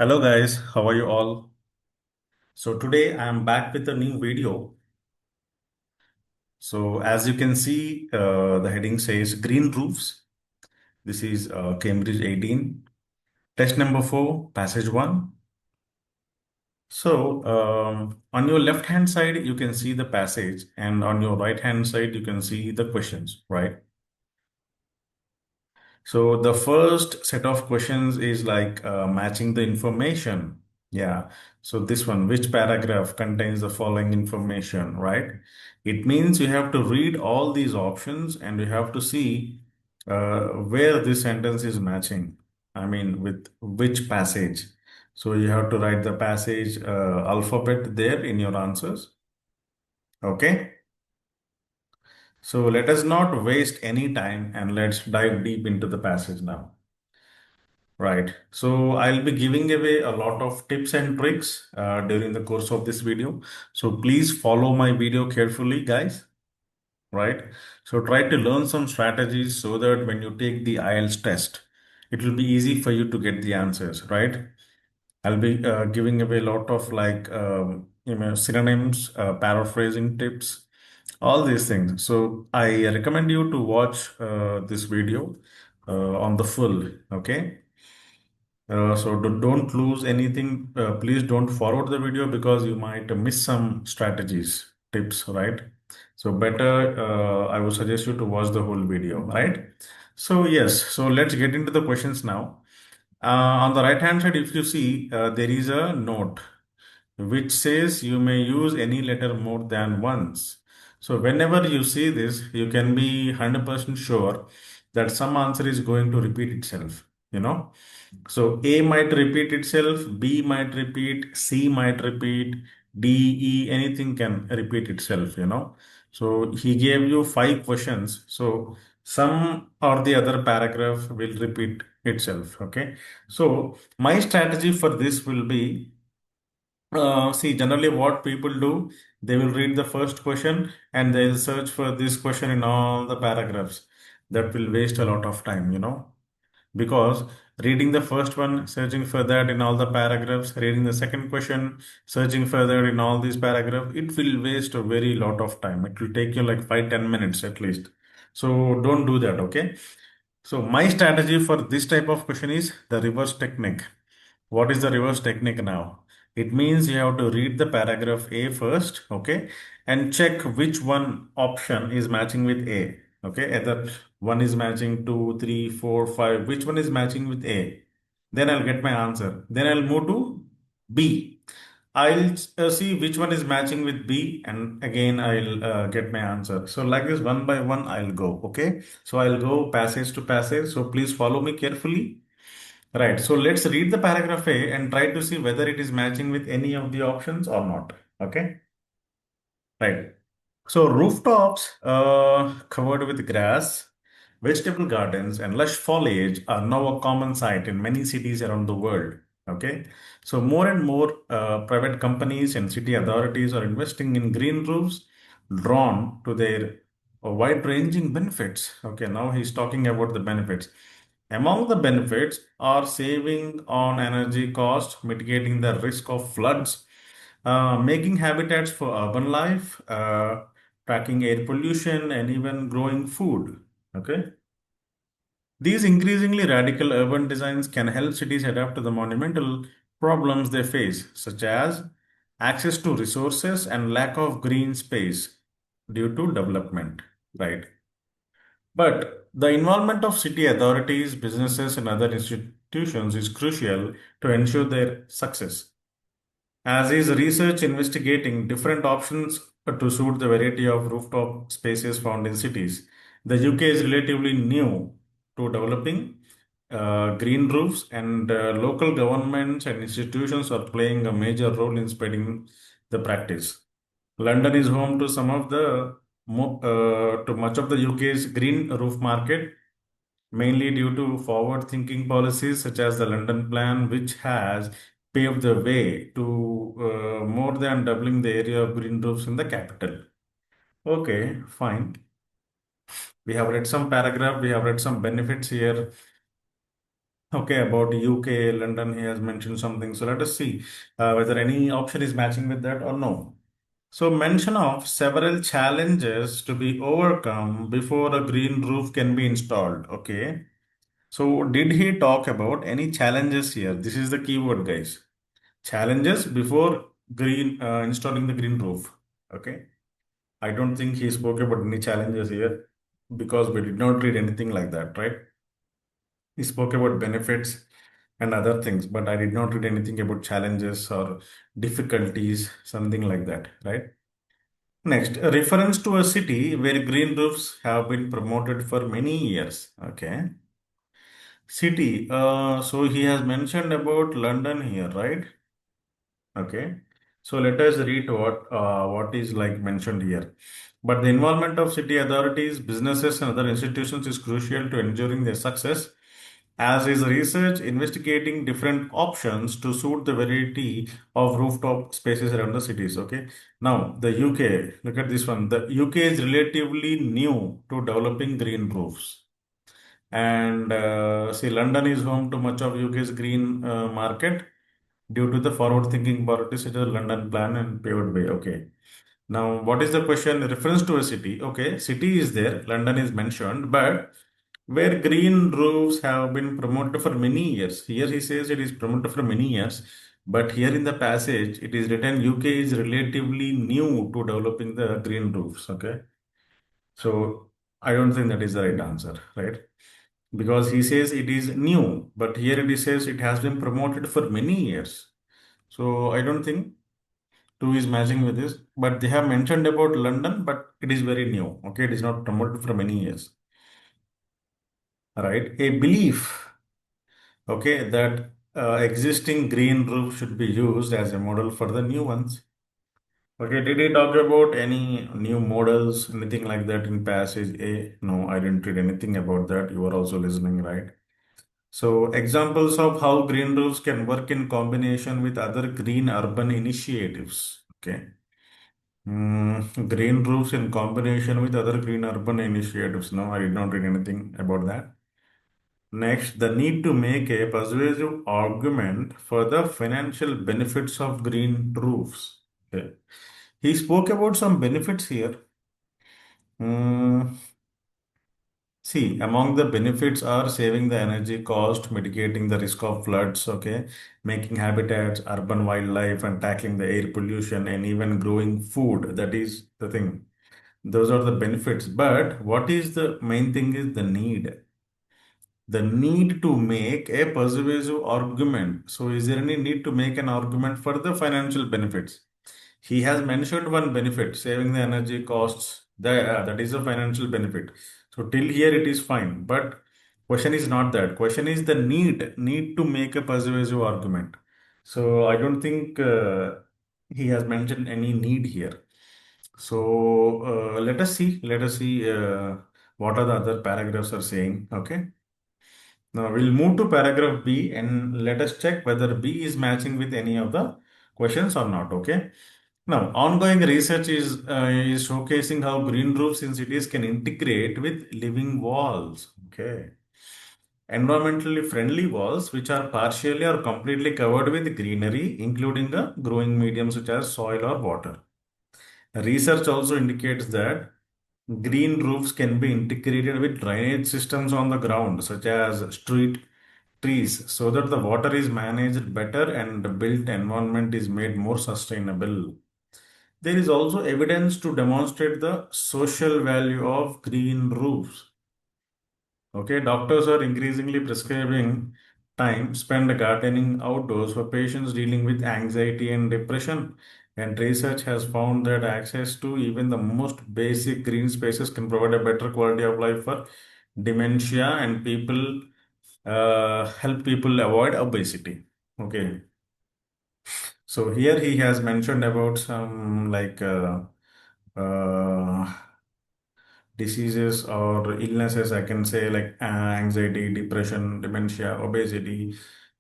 Hello guys, how are you all? So today I am back with a new video. So as you can see, the heading says green roofs. This is Cambridge 18, test number 4, passage 1. So on your left hand side, you can see the passage, and on your right hand side, you can see the questions, right? So the first set of questions is like matching the information. Yeah. So this one, which paragraph contains the following information, right? It means you have to read all these options and you have to see where this sentence is matching. I mean, with which passage. So you have to write the passage alphabet there in your answers. Okay. So let us not waste any time and let's dive deep into the passage now. Right. So I'll be giving away a lot of tips and tricks during the course of this video. So please follow my video carefully, guys. Right. So try to learn some strategies so that when you take the IELTS test, it will be easy for you to get the answers. Right. I'll be giving away a lot of like synonyms, paraphrasing tips, all these things. So I recommend you to watch this video on the full. Okay. Don't lose anything. Please don't forward the video because you might miss some strategies, tips, right? So better, I would suggest you to watch the whole video, right? So yes, so let's get into the questions now. On the right hand side, if you see, there is a note which says you may use any letter more than once. So whenever you see this, you can be 100% sure that some answer is going to repeat itself, you know. So A might repeat itself, B might repeat, C might repeat, D, E, anything can repeat itself, you know. So he gave you five questions. So some or the other paragraph will repeat itself. Okay. So my strategy for this will be see, generally what people do, they will read the first question and they'll search for this question in all the paragraphs. That will waste a lot of time, you know, because reading the first one, searching for that in all the paragraphs, reading the second question, searching further in all these paragraphs, it will waste a very lot of time. It will take you like 5-10 minutes at least. So don't do that, okay? So my strategy for this type of question is the reverse technique. What is the reverse technique now? It means you have to read the paragraph A first, okay, and check which one option is matching with A. Okay, either one is matching two, three, four, five, which one is matching with A? Then I'll get my answer. Then I'll move to B. I'll see which one is matching with B, and again I'll get my answer. So like this, one by one, I'll go. Okay, so I'll go passage to passage. So please follow me carefully. Right. So let's read the paragraph A and try to see whether it is matching with any of the options or not. Okay. Right. So rooftops covered with grass, vegetable gardens, and lush foliage are now a common sight in many cities around the world. Okay. So more and more private companies and city authorities are investing in green roofs, drawn to their wide-ranging benefits. Okay. Now he's talking about the benefits. Among the benefits are saving on energy cost, mitigating the risk of floods, making habitats for urban life, tracking air pollution, and even growing food. Okay. These increasingly radical urban designs can help cities adapt to the monumental problems they face, such as access to resources and lack of green space due to development. Right. But the involvement of city authorities, businesses, and other institutions is crucial to ensure their success. As is research investigating different options to suit the variety of rooftop spaces found in cities. The UK is relatively new to developing green roofs, and local governments and institutions are playing a major role in spreading the practice. London is home to some of the to much of the UK's green roof market, mainly due to forward-thinking policies such as the London Plan, which has paved the way to more than doubling the area of green roofs in the capital. Okay, fine. We have read some paragraph, we have read some benefits here. Okay, about UK, London, he has mentioned something. So let us see whether any option is matching with that or no. So mention of several challenges to be overcome before a green roof can be installed. Okay. So did he talk about any challenges here? This is the keyword, guys. Challenges before green installing the green roof. Okay. I don't think he spoke about any challenges here because we did not read anything like that, right? He spoke about benefits and other things, but I did not read anything about challenges or difficulties, something like that, right? Next, a reference to a city where green roofs have been promoted for many years. Okay. City. So he has mentioned about London here, right? Okay. So let us read what is like mentioned here. But the involvement of city authorities, businesses, and other institutions is crucial to ensuring their success, as is research investigating different options to suit the variety of rooftop spaces around the cities. Okay. Now, the UK, look at this one. The UK is relatively new to developing green roofs. And see, London is home to much of UK's green market due to the forward-thinking policies such as London Plan and Paved Way. Okay. Now, what is the question? Reference to a city. Okay, city is there, London is mentioned, but where green roofs have been promoted for many years. Here he says it is promoted for many years, but here in the passage it is written UK is relatively new to developing the green roofs. Okay, so I don't think that is the right answer, right? Because he says it is new, but here it says it has been promoted for many years. So I don't think two is matching with this, but they have mentioned about London, but it is very new. Okay, it is not promoted for many years. Right? A belief, okay, that existing green roof should be used as a model for the new ones. Okay, did he talk about any new models, anything like that in passage A? No, I didn't read anything about that. You are also listening, right? So, examples of how green roofs can work in combination with other green urban initiatives. Okay. Green roofs in combination with other green urban initiatives. No, I did not read anything about that. Next, the need to make a persuasive argument for the financial benefits of green roofs. Okay. He spoke about some benefits here. Hmm, See, among the benefits are saving the energy cost, mitigating the risk of floods, okay, making habitats, urban wildlife, and tackling the air pollution, and even growing food. That is the thing. Those are the benefits. But what is the main thing is the need to make a persuasive argument. So, is there any need to make an argument for the financial benefits? He has mentioned one benefit, saving the energy costs. That is a financial benefit. So till here it is fine. But question is not that. Question is the need to make a persuasive argument. So I don't think he has mentioned any need here. So let us see what are the other paragraphs are saying. Okay. Now we'll move to paragraph B and let us check whether B is matching with any of the questions or not. Okay. Now, ongoing research is showcasing how green roofs in cities can integrate with living walls. Okay. Environmentally friendly walls, which are partially or completely covered with greenery, including a growing medium such as soil or water. Research also indicates that green roofs can be integrated with drainage systems on the ground, such as street trees, so that the water is managed better and the built environment is made more sustainable. There is also evidence to demonstrate the social value of green roofs. Okay, doctors are increasingly prescribing time spent gardening outdoors for patients dealing with anxiety and depression. And research has found that access to even the most basic green spaces can provide a better quality of life for dementia and people help people avoid obesity. Okay, so here he has mentioned about some like uh, diseases or illnesses, I can say like anxiety, depression, dementia, obesity.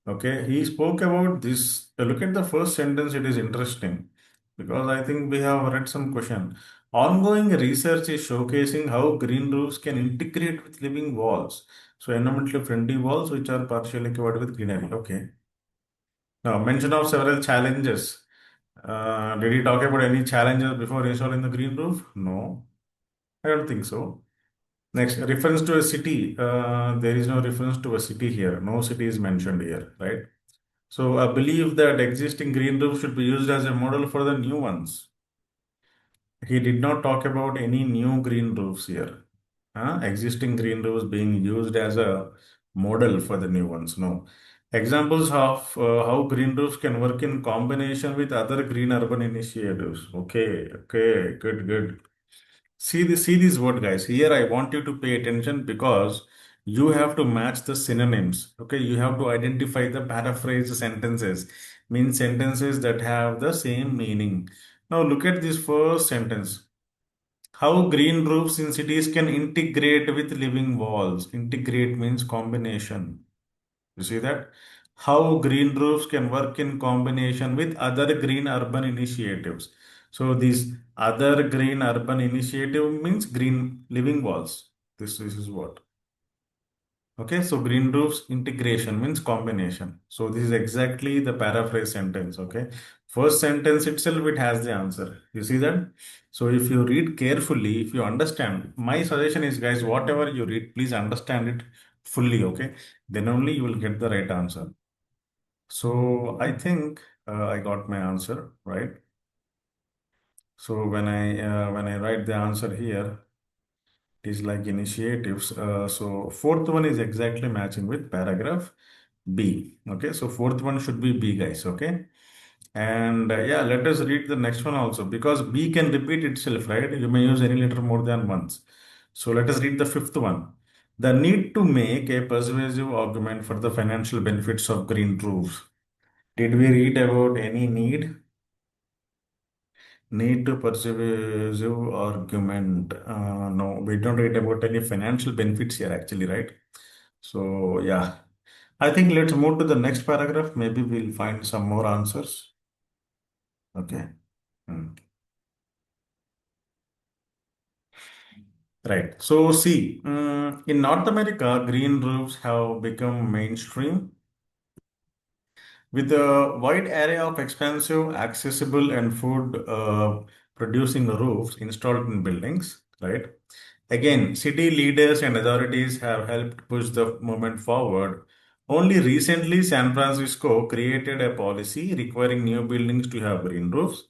Okay, he spoke about this. Look at the first sentence, it is interesting because I think we have read some question. Ongoing research is showcasing how green roofs can integrate with living walls. So environmentally friendly walls which are partially covered with greenery. Okay. Now, mention of several challenges. Did he talk about any challenges before installing the green roof? No, I don't think so. Next, reference to a city. There is no reference to a city here. No city is mentioned here, right? So I believe that existing green roofs should be used as a model for the new ones. He did not talk about any new green roofs here. Existing green roofs being used as a model for the new ones. No. Examples of how green roofs can work in combination with other green urban initiatives. Okay, okay, good, good. See this word, guys. Here I want you to pay attention because you have to match the synonyms. Okay, you have to identify the paraphrase sentences, means sentences that have the same meaning. Now look at this first sentence. How green roofs in cities can integrate with living walls. Integrate means combination. You see that? How green roofs can work in combination with other green urban initiatives. So this other green urban initiative means green living walls. This is what. Okay, so green roofs integration means combination. So this is exactly the paraphrase sentence. Okay, first sentence itself it has the answer. You see that? So if you read carefully, if you understand, my suggestion is, guys, whatever you read, please understand it fully. Okay, then only you will get the right answer. So I think I got my answer right. So when I write the answer here, it is like initiatives. So fourth one is exactly matching with paragraph B. Okay, so fourth one should be B, guys. Okay, and yeah, let us read the next one also because B can repeat itself, right? You may use any letter more than once. So let us read the fifth one. The need to make a persuasive argument for the financial benefits of green roofs. Did we read about any need? Need to persuasive argument. No, we don't read about any financial benefits here, actually, right? So, yeah, I think let's move to the next paragraph. Maybe we'll find some more answers. Okay. Hmm. Right. So, see, in North America, green roofs have become mainstream with a wide array of expensive, accessible, and food producing roofs installed in buildings, right? Again, city leaders and authorities have helped push the movement forward. Only recently, San Francisco created a policy requiring new buildings to have green roofs.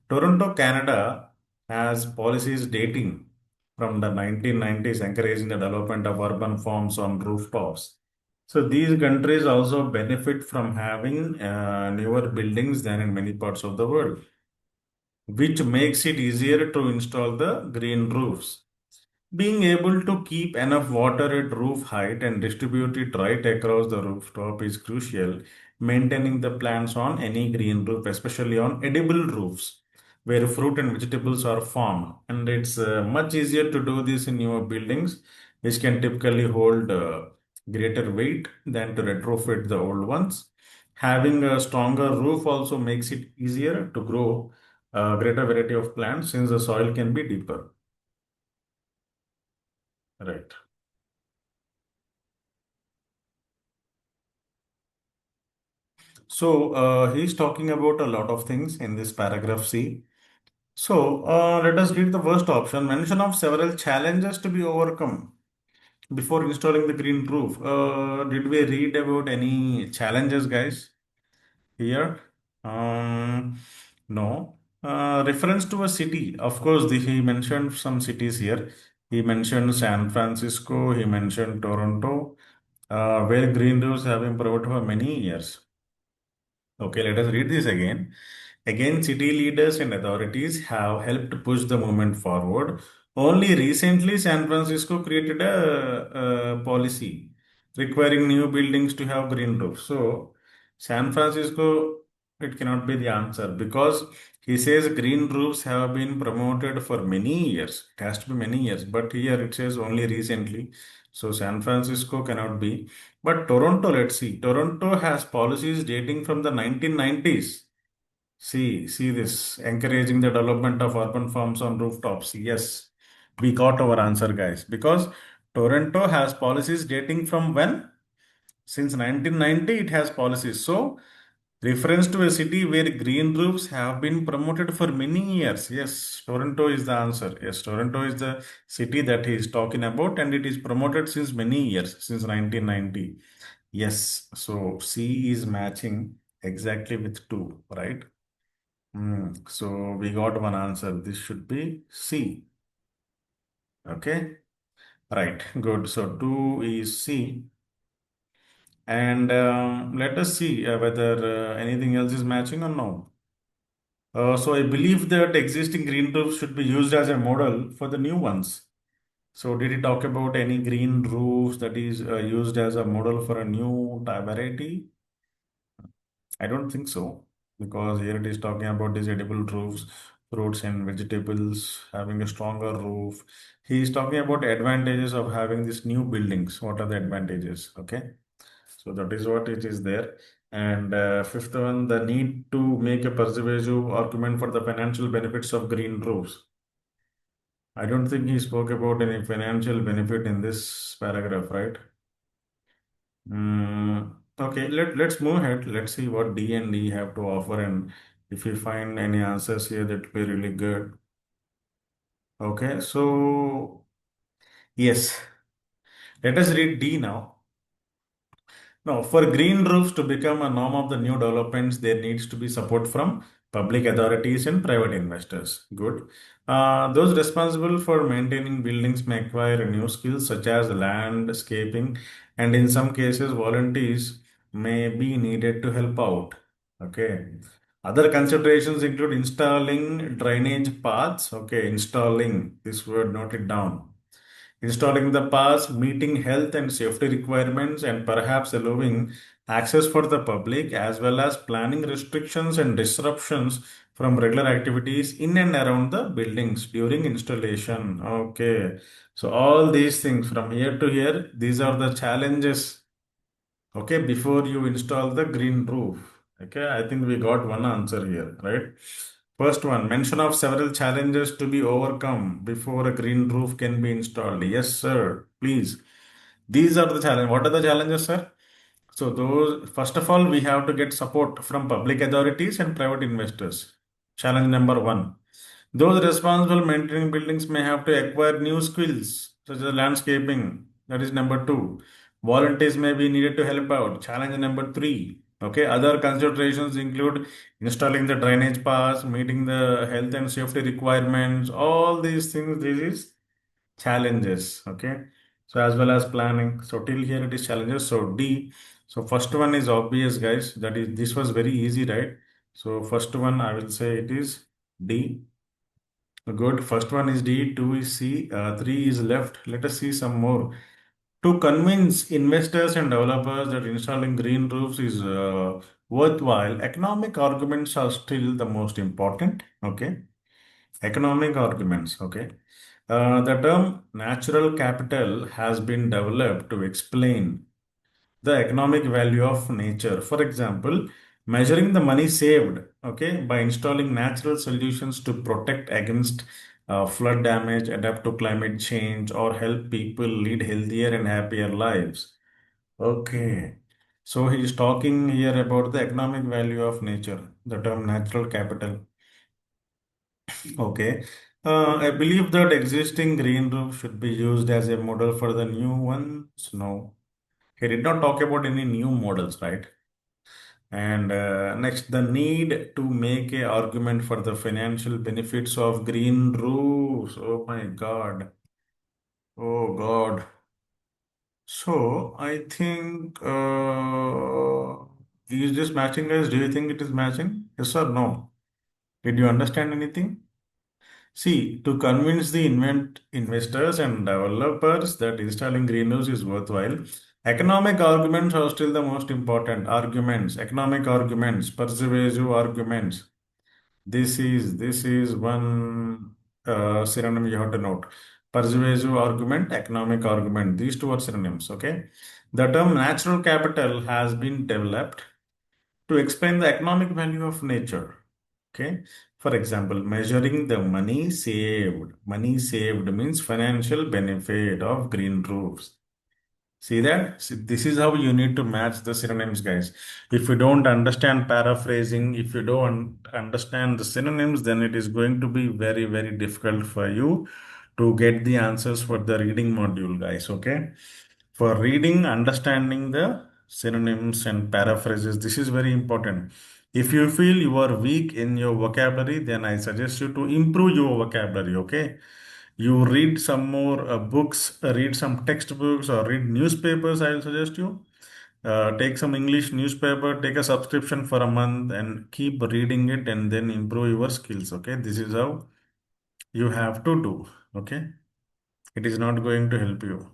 Toronto, Canada has policies dating from the 1990s encouraging the development of urban farms on rooftops. So these countries also benefit from having newer buildings than in many parts of the world, which makes it easier to install the green roofs. Being able to keep enough water at roof height and distribute it right across the rooftop is crucial. Maintaining the plants on any green roof, especially on edible roofs where fruit and vegetables are farmed. And it's much easier to do this in newer buildings, which can typically hold greater weight than to retrofit the old ones. Having a stronger roof also makes it easier to grow a greater variety of plants since the soil can be deeper. Right. So he's talking about a lot of things in this paragraph C. So let us read the first option. Mention of several challenges to be overcome before installing the green roof. Did we read about any challenges, guys? Here? No. Reference to a city. Of course, he mentioned some cities here. He mentioned San Francisco. He mentioned Toronto, where green roofs have been provided for many years. Okay, let us read this again. Again, city leaders and authorities have helped push the movement forward. Only recently, San Francisco created a policy requiring new buildings to have green roofs. So, San Francisco, it cannot be the answer because he says green roofs have been promoted for many years. It has to be many years, but here it says only recently. So, San Francisco cannot be. But Toronto, let's see. Toronto has policies dating from the 1990s. See this. Encouraging the development of urban farms on rooftops. Yes, we got our answer, guys. Because Toronto has policies dating from when? Since 1990, it has policies. So, reference to a city where green roofs have been promoted for many years. Yes, Toronto is the answer. Yes, Toronto is the city that he is talking about, and it is promoted since many years, since 1990. Yes, so C is matching exactly with 2, right? So we got one answer. This should be C. Okay, right, good. So 2 is C. And let us see whether anything else is matching or no. So I believe that existing green roofs should be used as a model for the new ones. So did he talk about any green roofs that is used as a model for a new variety? I don't think so, because here it is talking about these edible roofs, fruits and vegetables having a stronger roof. He is talking about advantages of having these new buildings. What are the advantages? Okay, so that is what it is there. And fifth one, the need to make a persuasive argument for the financial benefits of green roofs. I don't think he spoke about any financial benefit in this paragraph, right? Okay, let's move ahead. Let's see what D and E have to offer, and if we find any answers here, that will be really good. Okay, so yes, let us read D now. Now, for green roofs to become a norm of the new developments, there needs to be support from public authorities and private investors. Good. Those responsible for maintaining buildings may acquire new skills such as landscaping, and in some cases, volunteers may be needed to help out. Okay. Other considerations include installing drainage paths. Okay, installing this word, note it down. Installing the pass, meeting health and safety requirements, and perhaps allowing access for the public, as well as planning restrictions and disruptions from regular activities in and around the buildings during installation. Okay, so all these things from here to here, these are the challenges. Okay, before you install the green roof. Okay, I think we got one answer here, right? First one, mention of several challenges to be overcome before a green roof can be installed. Yes, sir. Please. These are the challenges. What are the challenges, sir? So those, first of all, we have to get support from public authorities and private investors. Challenge number one. Those responsible maintaining buildings may have to acquire new skills such as landscaping. That is number two. Volunteers may be needed to help out. Challenge number three. Okay. Other considerations include installing the drainage paths, meeting the health and safety requirements. All these things. This is challenges. Okay. So as well as planning. So till here it is challenges. So D. So first one is obvious, guys. That is, this was very easy, right? So first one I will say it is D. Good. First one is D, two is C, three is left. Let us see some more. To convince investors and developers that installing green roofs is worthwhile, economic arguments are still the most important. Okay. Economic arguments. Okay. The term natural capital has been developed to explain the economic value of nature. For example, measuring the money saved, okay, by installing natural solutions to protect against flood damage, adapt to climate change, or help people lead healthier and happier lives. Okay. So he is talking here about the economic value of nature, the term natural capital. Okay. I believe that existing green roof should be used as a model for the new ones. No. He did not talk about any new models, right? And next, the need to make a argument for the financial benefits of green roofs. Oh my God. Oh God. So I think is this matching, guys? Do you think it is matching? Yes or no? Did you understand anything? See, to convince the investors and developers that installing green roofs is worthwhile, economic arguments are still the most important arguments. Economic arguments, persuasive arguments. This is one synonym you have to note. Persuasive argument, economic argument. These two are synonyms. Okay. The term natural capital has been developed to explain the economic value of nature. Okay. For example, measuring the money saved. Money saved means financial benefit of green roofs. See that? See, this is how you need to match the synonyms, guys. If you don't understand paraphrasing, if you don't understand the synonyms, then it is going to be very, very difficult for you to get the answers for the reading module, guys. Okay. For reading, understanding the synonyms and paraphrases, this is very important. If you feel you are weak in your vocabulary, then I suggest you to improve your vocabulary. Okay, you read some more books, read some textbooks, or read newspapers. I will suggest you take some English newspaper, take a subscription for a month, and keep reading it, and then improve your skills. Okay, this is how you have to do. Okay, it is not going to help you.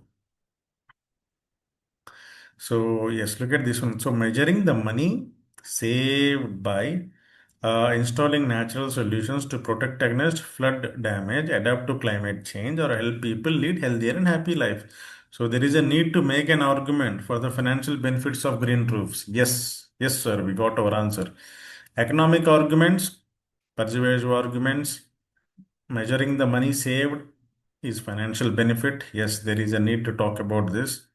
So yes, look at this one. So measuring the money saved by installing natural solutions to protect against flood damage, adapt to climate change, or help people lead healthier and happy life. So there is a need to make an argument for the financial benefits of green roofs. Yes, yes, sir, we got our answer. Economic arguments, persuasive arguments, measuring the money saved is financial benefit. Yes, there is a need to talk about this.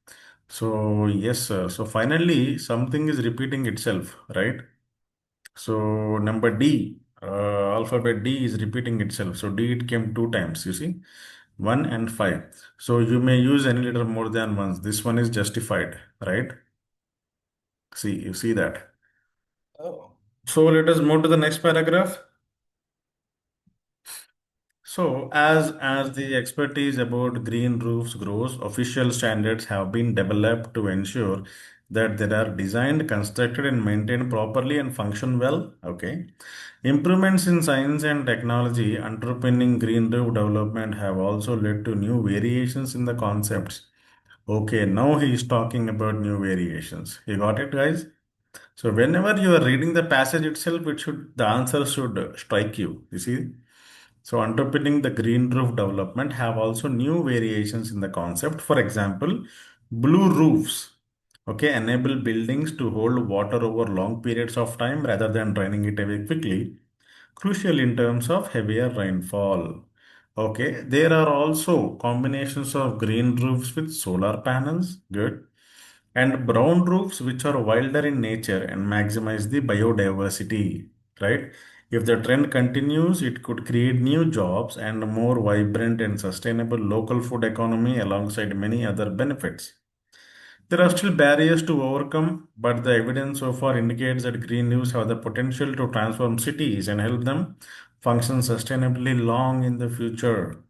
So yes, sir. So finally, something is repeating itself, right? So number D, alphabet D is repeating itself. So D it came two times, you see, 1 and 5. So you may use any letter more than once. This one is justified, right? See, you see that. Oh. So let us move to the next paragraph. So, as the expertise about green roofs grows, official standards have been developed to ensure that they are designed, constructed, and maintained properly and function well. Okay. Improvements in science and technology underpinning green roof development have also led to new variations in the concepts. Okay, now he is talking about new variations. You got it, guys? So whenever you are reading the passage itself, the answer should strike you. You see? So underpinning the green roof development have also new variations in the concept. For example, blue roofs, okay, enable buildings to hold water over long periods of time rather than draining it away quickly. Crucial in terms of heavier rainfall. Okay, there are also combinations of green roofs with solar panels. Good, and brown roofs which are wilder in nature and maximize the biodiversity, right? If the trend continues, it could create new jobs and a more vibrant and sustainable local food economy alongside many other benefits. There are still barriers to overcome, but the evidence so far indicates that green roofs have the potential to transform cities and help them function sustainably long in the future.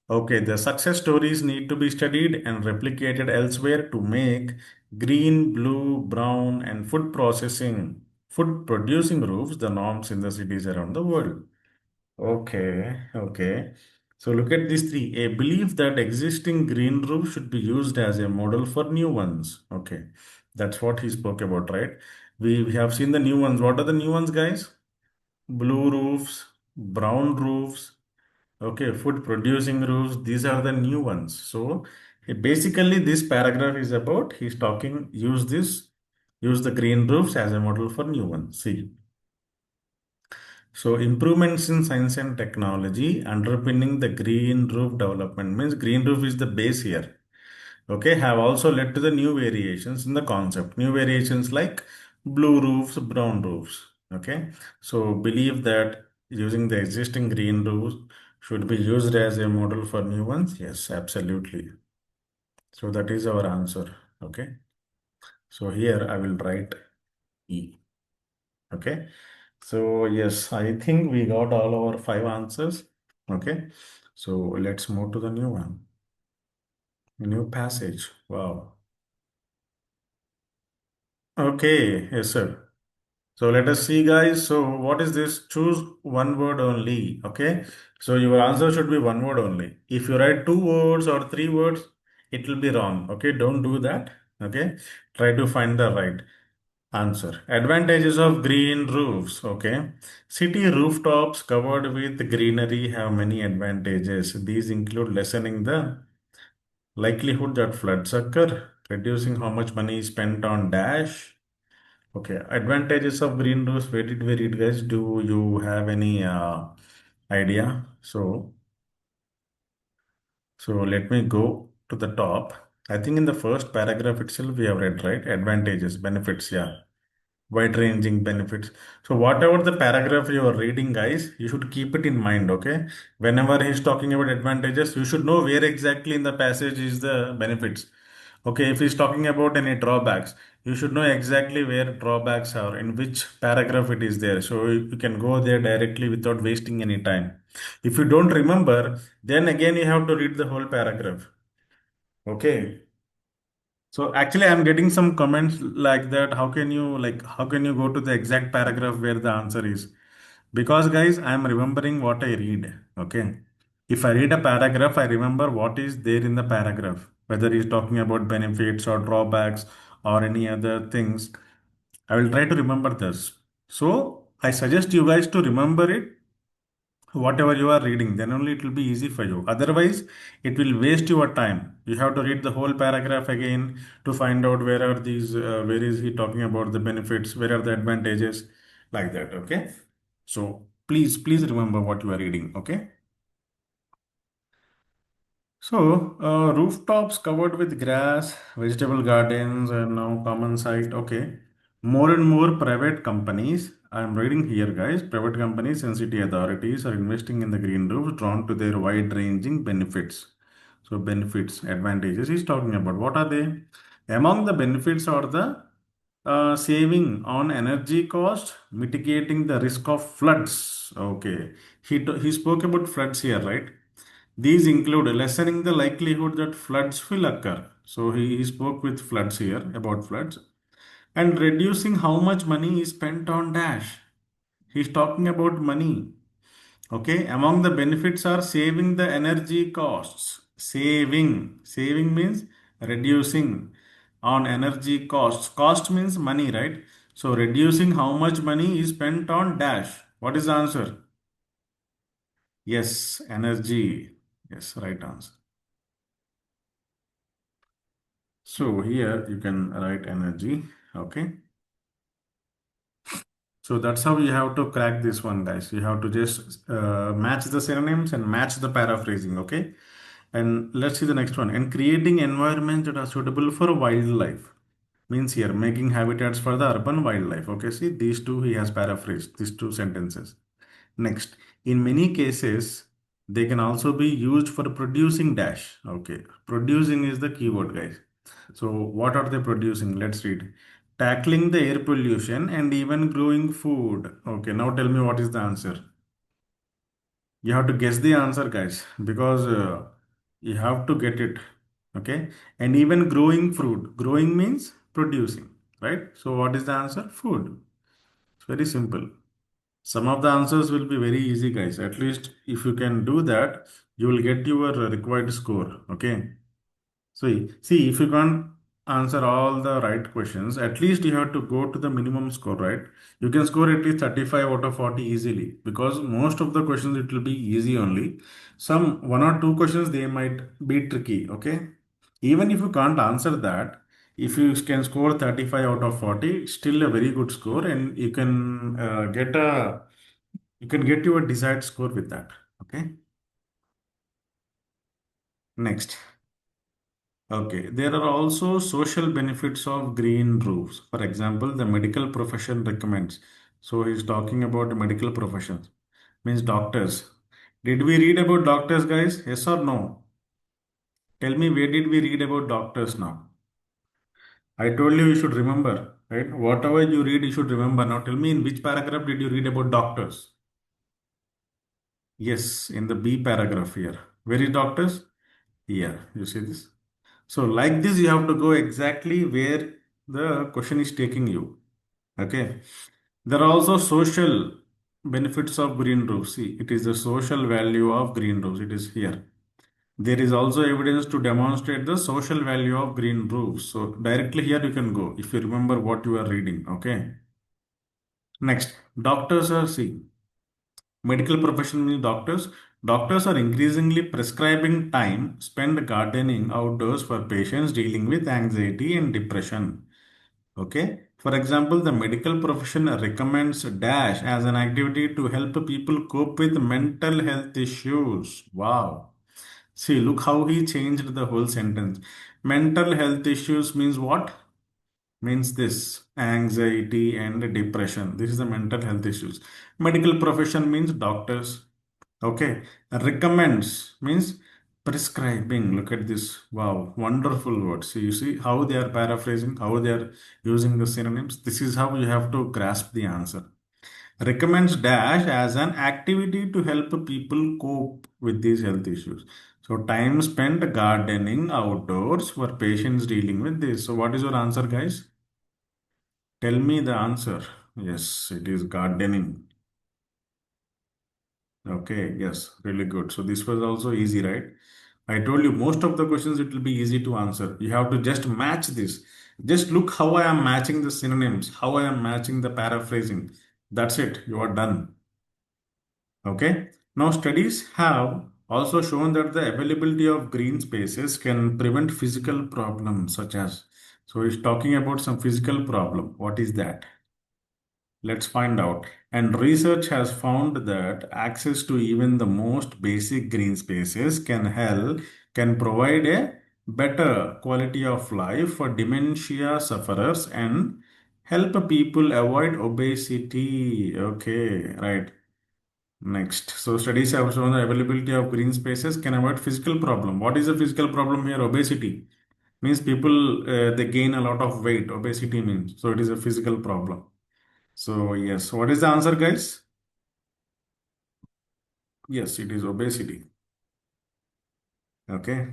Okay, the success stories need to be studied and replicated elsewhere to make green, blue, brown, and food producing roofs the norms in the cities around the world. Okay, okay. So look at these three. A belief that existing green roofs should be used as a model for new ones. Okay, that's what he spoke about, right? We have seen the new ones. What are the new ones, guys? Blue roofs, brown roofs, okay, food producing roofs, these are the new ones. So basically this paragraph is about he's talking, use the green roofs as a model for new ones. See. So improvements in science and technology underpinning the green roof development means green roof is the base here. Okay, have also led to the new variations in the concept. New variations like blue roofs, brown roofs. Okay, so believe that using the existing green roofs should be used as a model for new ones. Yes, absolutely. So that is our answer. Okay, so here I will write E. Okay, so yes, I think we got all our five answers. Okay, so let's move to the new one. New passage. Wow. Okay, yes, sir. So let us see, guys. So what is this? Choose one word only. Okay. So your answer should be one word only. If you write two words or three words, it will be wrong. Okay. Don't do that. Okay. Try to find the right answer. Advantages of green roofs. Okay. City rooftops covered with greenery have many advantages. These include lessening the likelihood that floods occur, reducing how much money is spent on dash, Okay, advantages of green roofs. Where did we read, guys? Do you have any idea? So let me go to the top. I think in the first paragraph itself we have read, right? Advantages, benefits, yeah. Wide-ranging benefits. So whatever the paragraph you are reading, guys, you should keep it in mind, okay? Whenever he's talking about advantages, you should know where exactly in the passage is the benefits. Okay, if he's talking about any drawbacks, you should know exactly where drawbacks are, in which paragraph it is there. So you can go there directly without wasting any time. If you don't remember, then again you have to read the whole paragraph. Okay. So actually, I'm getting some comments like that. How can you go to the exact paragraph where the answer is? Because guys, I'm remembering what I read. Okay. If I read a paragraph, I remember what is there in the paragraph, whether he's talking about benefits or drawbacks or any other things. I will try to remember this. So I suggest you guys to remember it whatever you are reading, then only it will be easy for you. Otherwise, it will waste your time. You have to read the whole paragraph again to find out where is he talking about the benefits, where are the advantages, like that. Okay, so please remember what you are reading. Okay. So, rooftops covered with grass, vegetable gardens, and now common site. Okay. More and more private companies, I'm reading here, guys, private companies and city authorities are investing in the green roofs drawn to their wide ranging benefits. So, benefits, advantages he's talking about. What are they? Among the benefits are the saving on energy cost, mitigating the risk of floods. Okay. He spoke about floods here, right? These include lessening the likelihood that floods will occur. So he spoke with floods here about floods and reducing how much money is spent on dash. He's talking about money. Okay, among the benefits are saving the energy costs. Saving means reducing on energy costs. Cost means money, right? So reducing how much money is spent on dash. What is the answer? Yes, energy. Yes, right answer. So here you can write energy. Okay. So that's how you have to crack this one, guys. You have to just match the synonyms and match the paraphrasing. Okay. And let's see the next one. And creating environments that are suitable for wildlife means here making habitats for the urban wildlife. Okay. See these two he has paraphrased these two sentences. Next, in many cases, they can also be used for producing dash. Okay, producing is the keyword, guys. So, what are they producing? Let's read. Tackling the air pollution and even growing food. Okay, now tell me what is the answer. You have to guess the answer, guys, because you have to get it. Okay, and even growing fruit. Growing means producing, right? So, what is the answer? Food. It's very simple. Some of the answers will be very easy, guys. At least if you can do that, you will get your required score. Okay. So, see, if you can't answer all the right questions, at least you have to go to the minimum score, right? You can score at least 35 out of 40 easily because most of the questions it will be easy only. Some one or two questions they might be tricky. Okay. Even if you can't answer that, if you can score 35 out of 40, still a very good score, and you can get your desired score with that. Okay. Next. Okay. There are also social benefits of green roofs. For example, the medical profession recommends. So he's talking about medical professions. Means doctors. Did we read about doctors, guys? Yes or no? Tell me where did we read about doctors now? I told you should remember, right? Whatever you read, you should remember. Now tell me in which paragraph did you read about doctors? Yes, in the B paragraph here. Where is doctors? Here, you see this? So like this, you have to go exactly where the question is taking you. Okay. There are also social benefits of green roofs. See, it is the social value of green roofs. It is here. There is also evidence to demonstrate the social value of green roofs. So directly here you can go if you remember what you are reading. Okay. Next, doctors are see medical professional doctors. Doctors are increasingly prescribing time spent gardening outdoors for patients dealing with anxiety and depression. Okay. For example, the medical profession recommends dash as an activity to help people cope with mental health issues. Wow. See, look how he changed the whole sentence. Mental health issues means what? Means this anxiety and depression. This is the mental health issues. Medical profession means doctors. Okay. Recommends means prescribing. Look at this. Wow, wonderful words. So you see how they are paraphrasing, how they are using the synonyms. This is how you have to grasp the answer. Recommends dash as an activity to help people cope with these health issues. So time spent gardening outdoors for patients dealing with this. So what is your answer, guys? Tell me the answer. Yes, it is gardening. Okay, yes, really good. So this was also easy, right? I told you most of the questions it will be easy to answer. You have to just match this. Just look how I am matching the synonyms, how I am matching the paraphrasing. That's it. You are done. Okay. Now studies have also shown that the availability of green spaces can prevent physical problems such as. So he's talking about some physical problem. What is that? Let's find out. And research has found that access to even the most basic green spaces can provide a better quality of life for dementia sufferers and help people avoid obesity. Okay, right. Next. So studies have shown the availability of green spaces can avoid physical problem. What is the physical problem here? Obesity. Means people they gain a lot of weight. Obesity means. So it is a physical problem. So yes, what is the answer, guys? Yes, it is obesity. Okay.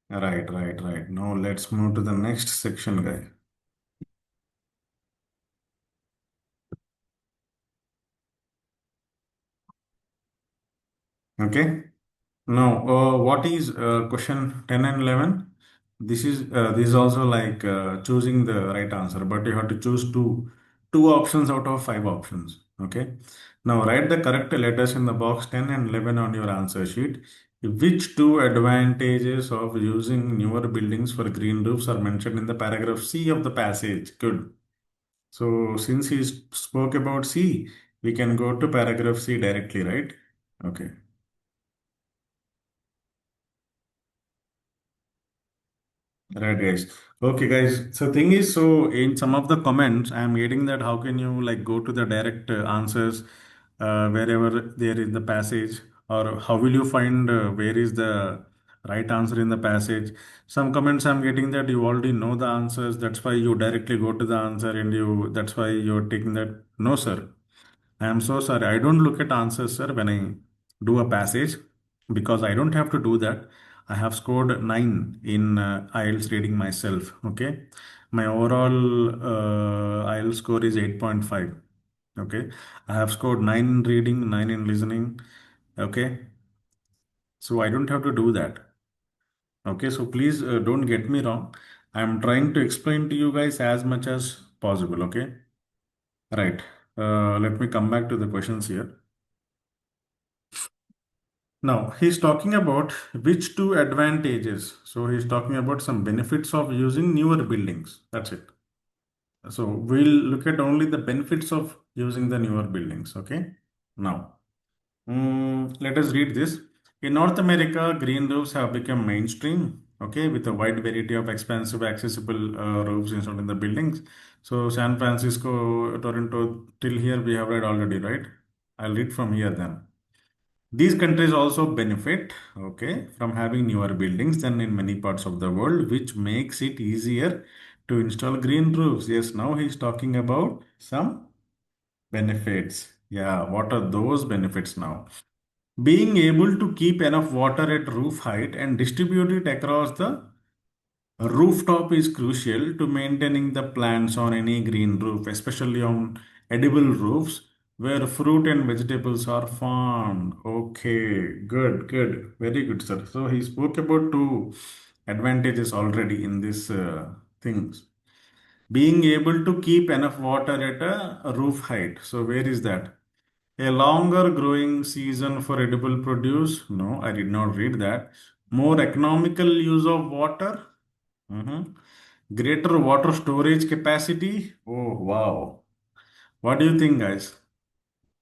Right, right, right. Now let's move to the next section, guy. Okay. Now, what is question 10 and 11? This is also like choosing the right answer, but you have to choose two options out of five options. Okay. Now write the correct letters in the box 10 and 11 on your answer sheet. Which two advantages of using newer buildings for green roofs are mentioned in the paragraph C of the passage? Good. So since he spoke about C, we can go to paragraph C directly, right? Okay. Right, guys. Okay, guys. So thing is, so in some of the comments, I am getting that how can you like go to the direct answers wherever there is the passage, or how will you find where is the right answer in the passage? Some comments I'm getting that you already know the answers, that's why you directly go to the answer and you that's why you're taking that. No, sir. I am so sorry. I don't look at answers, sir, when I do a passage because I don't have to do that. I have scored 9 in IELTS reading myself. Okay. My overall IELTS score is 8.5. Okay. I have scored 9 in reading, 9 in listening. Okay. So I don't have to do that. Okay. So please don't get me wrong. I'm trying to explain to you guys as much as possible. Okay. Right. Let me come back to the questions here. Now, he's talking about which two advantages. So, he's talking about some benefits of using newer buildings. That's it. So, we'll look at only the benefits of using the newer buildings. Okay. Now, let us read this. In North America, green roofs have become mainstream. Okay, with a wide variety of expensive, accessible roofs installed in the buildings. So, San Francisco, Toronto, till here we have read already, right? I'll read from here then. These countries also benefit, okay, from having newer buildings than in many parts of the world, which makes it easier to install green roofs. Yes, now he's talking about some benefits. Yeah, what are those benefits now? Being able to keep enough water at roof height and distribute it across the a rooftop is crucial to maintaining the plants on any green roof, especially on edible roofs where fruit and vegetables are farmed. Okay, good, good, very good, sir. So he spoke about two advantages already in this things. Being able to keep enough water at a roof height. So where is that? A longer growing season for edible produce? No, I did not read that. More economical use of water. Mhm. Greater water storage capacity. Oh, wow. What do you think, guys?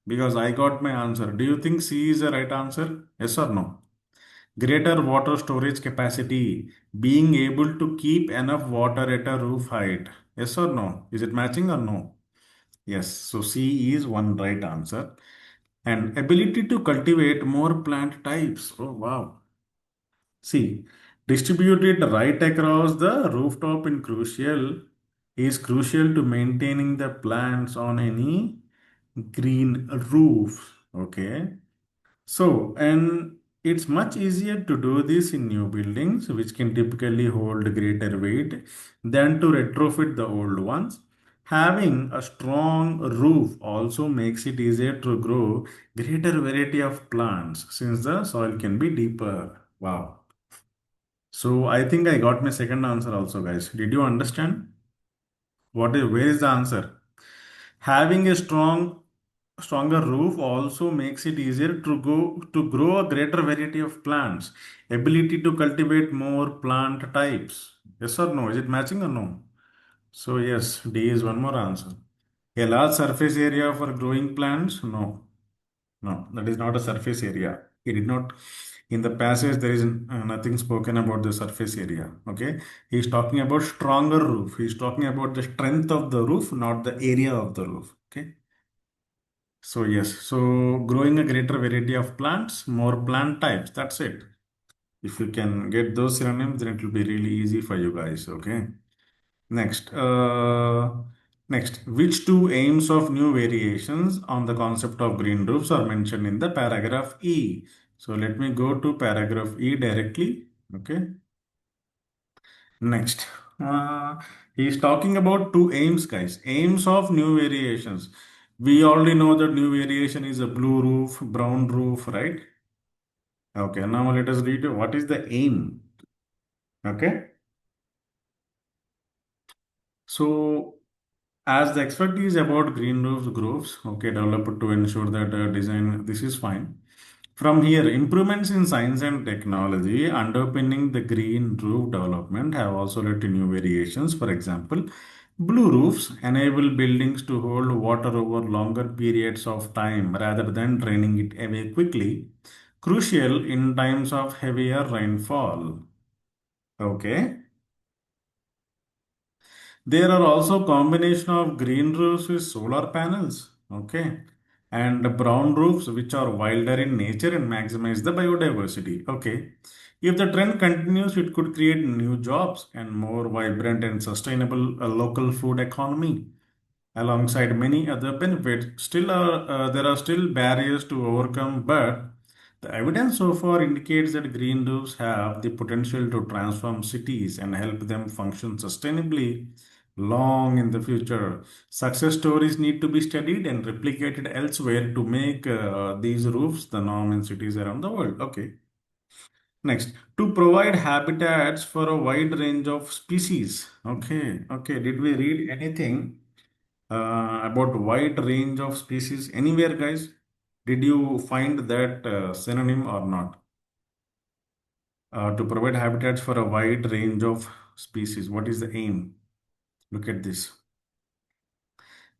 Because I got my answer. Do you think C is the right answer? Yes or no? Greater water storage capacity. Being able to keep enough water at a roof height. Yes or no? Is it matching or no? Yes. So C is one right answer. And ability to cultivate more plant types. Oh, wow. See, distributed right across the rooftop in crucial is crucial to maintaining the plants on any green roof. Okay. So, and it's much easier to do this in new buildings, which can typically hold greater weight than to retrofit the old ones. Having a strong roof also makes it easier to grow greater variety of plants since the soil can be deeper. Wow. So I think I got my second answer also, guys. Did you understand? Where is the answer? Having a stronger roof also makes it easier to grow a greater variety of plants. Ability to cultivate more plant types. Yes or no? Is it matching or no? So yes, D is one more answer. A large surface area for growing plants? No. No, that is not a surface area. He did not, in the passage, there is nothing spoken about the surface area. Okay. He is talking about stronger roof. He is talking about the strength of the roof, not the area of the roof. Okay. So, yes. So, growing a greater variety of plants, more plant types. That's it. If you can get those synonyms, then it will be really easy for you guys. Okay. Next, which two aims of new variations on the concept of green roofs are mentioned in the paragraph E? So let me go to paragraph E directly. Okay. Next, he is talking about two aims, guys. Aims of new variations. We already know that new variation is a blue roof, brown roof, right? Okay. Now let us read what is the aim. Okay. So as the expertise about green roofs groups, okay, developed to ensure that design, this is fine. From here, improvements in science and technology underpinning the green roof development have also led to new variations. For example, blue roofs enable buildings to hold water over longer periods of time rather than draining it away quickly, crucial in times of heavier rainfall. Okay. There are also combination of green roofs with solar panels, okay, and brown roofs which are wilder in nature and maximize the biodiversity. Okay, if the trend continues, it could create new jobs and more vibrant and sustainable local food economy alongside many other benefits. There are still barriers to overcome, but the evidence so far indicates that green roofs have the potential to transform cities and help them function sustainably long in the future. Success stories need to be studied and replicated elsewhere to make these roofs the norm in cities around the world. Okay. Next, to provide habitats for a wide range of species. Okay, okay. Did we read anything about wide range of species anywhere, guys? Did you find that synonym or not? To provide habitats for a wide range of species. What is the aim? Look at this.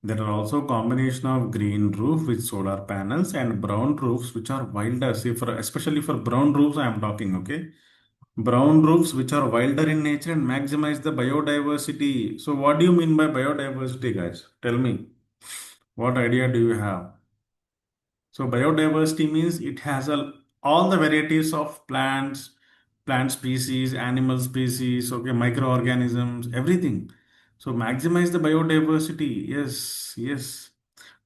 There are also combination of green roof with solar panels and brown roofs which are wilder. See, especially for brown roofs, I am talking. Okay, brown roofs which are wilder in nature and maximize the biodiversity. So, what do you mean by biodiversity, guys? Tell me. What idea do you have? So biodiversity means it has all the varieties of plants, plant species, animal species, okay, microorganisms, everything. So maximize the biodiversity. Yes, yes.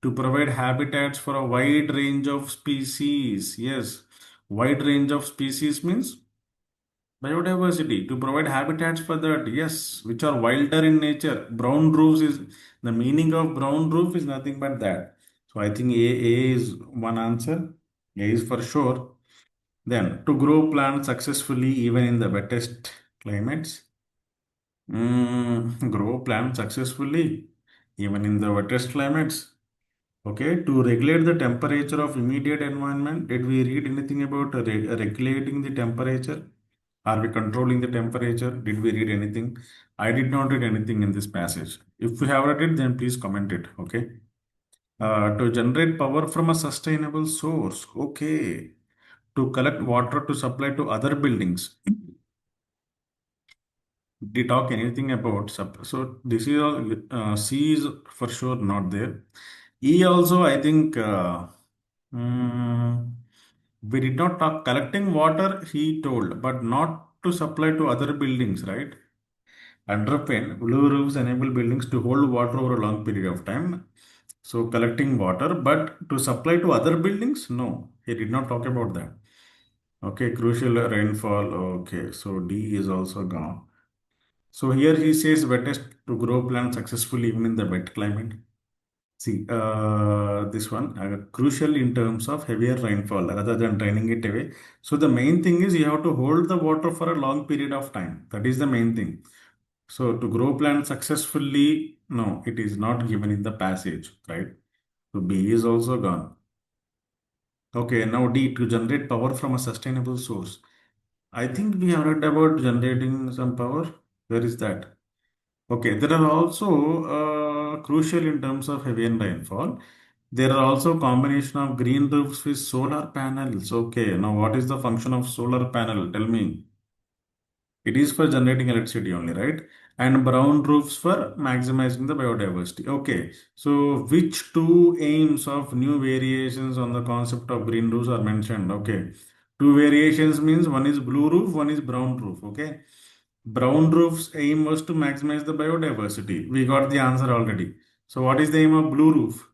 To provide habitats for a wide range of species. Yes. Wide range of species means biodiversity. To provide habitats for that, yes, which are wilder in nature. Brown roofs is the meaning of brown roof is nothing but that. So I think A is one answer. A is for sure. Then to grow plants successfully even in the wettest climates. Grow plants successfully even in the wettest climates. Okay, to regulate the temperature of immediate environment. Did we read anything about regulating the temperature? Are we controlling the temperature? Did we read anything? I did not read anything in this passage. If you have read it, then please comment it. Okay. To generate power from a sustainable source. Okay. To collect water to supply to other buildings. Did he talk anything about so this is all C is for sure not there. E also I think mm, we did not talk collecting water he told, but not to supply to other buildings, right? Under pen, blue roofs enable buildings to hold water over a long period of time. So collecting water, but to supply to other buildings, no, he did not talk about that. Okay, crucial rainfall. Okay, so D is also gone. So here he says wettest to grow plants successfully even in the wet climate. See, this one crucial in terms of heavier rainfall rather than draining it away. So the main thing is you have to hold the water for a long period of time. That is the main thing. So to grow plants successfully, no, it is not given in the passage, right? So B is also gone. Okay, now D to generate power from a sustainable source. I think we have read about generating some power. Where is that? Okay, there are also crucial in terms of heavy and rainfall. There are also combination of green roofs with solar panels. Okay, now what is the function of solar panel? Tell me. It is for generating electricity only, right? And brown roofs for maximizing the biodiversity. Okay, so which two aims of new variations on the concept of green roofs are mentioned? Okay, two variations means one is blue roof, one is brown roof. Okay, brown roof's aim was to maximize the biodiversity. We got the answer already. So, what is the aim of blue roof?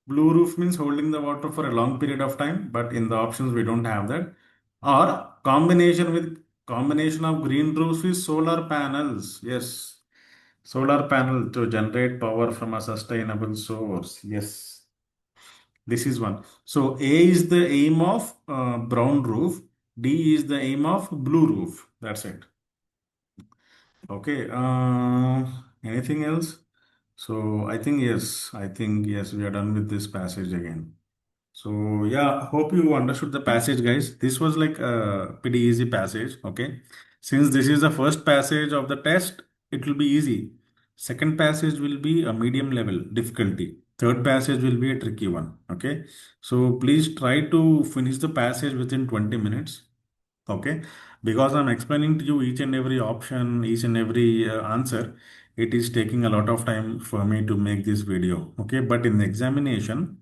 Blue roof means holding the water for a long period of time, but in the options we don't have that. Or combination of green roofs with solar panels. Yes, solar panel to generate power from a sustainable source. Yes, this is one. So A is the aim of brown roof. D is the aim of blue roof. That's it. Okay. Anything else? So I think yes, we are done with this passage again. So yeah, hope you understood the passage, guys. This was like a pretty easy passage. Okay. Since this is the first passage of the test, it will be easy. Second passage will be a medium level difficulty. Third passage will be a tricky one. Okay. So please try to finish the passage within 20 minutes. Okay, because I'm explaining to you each and every option, each and every answer, it is taking a lot of time for me to make this video. Okay, but in the examination,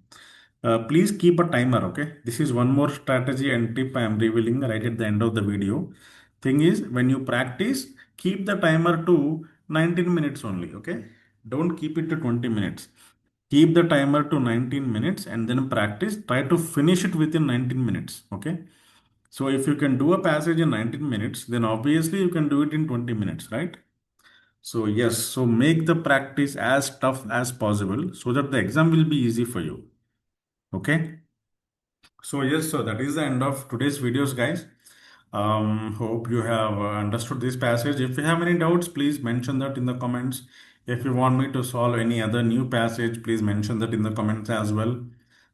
please keep a timer. Okay, this is one more strategy and tip I am revealing right at the end of the video. Thing is, when you practice, keep the timer to 19 minutes only. Okay, don't keep it to 20 minutes. Keep the timer to 19 minutes and then practice. Try to finish it within 19 minutes. Okay. So if you can do a passage in 19 minutes, then obviously you can do it in 20 minutes, right? So yes, so make the practice as tough as possible so that the exam will be easy for you. Okay? So yes, so that is the end of today's videos, guys. Hope you have understood this passage. If you have any doubts, please mention that in the comments. If you want me to solve any other new passage, please mention that in the comments as well.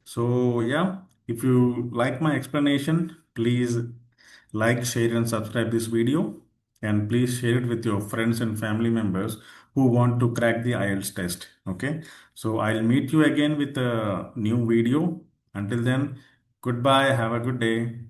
So yeah, if you like my explanation, please like, share, and subscribe this video. And please share it with your friends and family members who want to crack the IELTS test. Okay. So I'll meet you again with a new video. Until then, goodbye. Have a good day.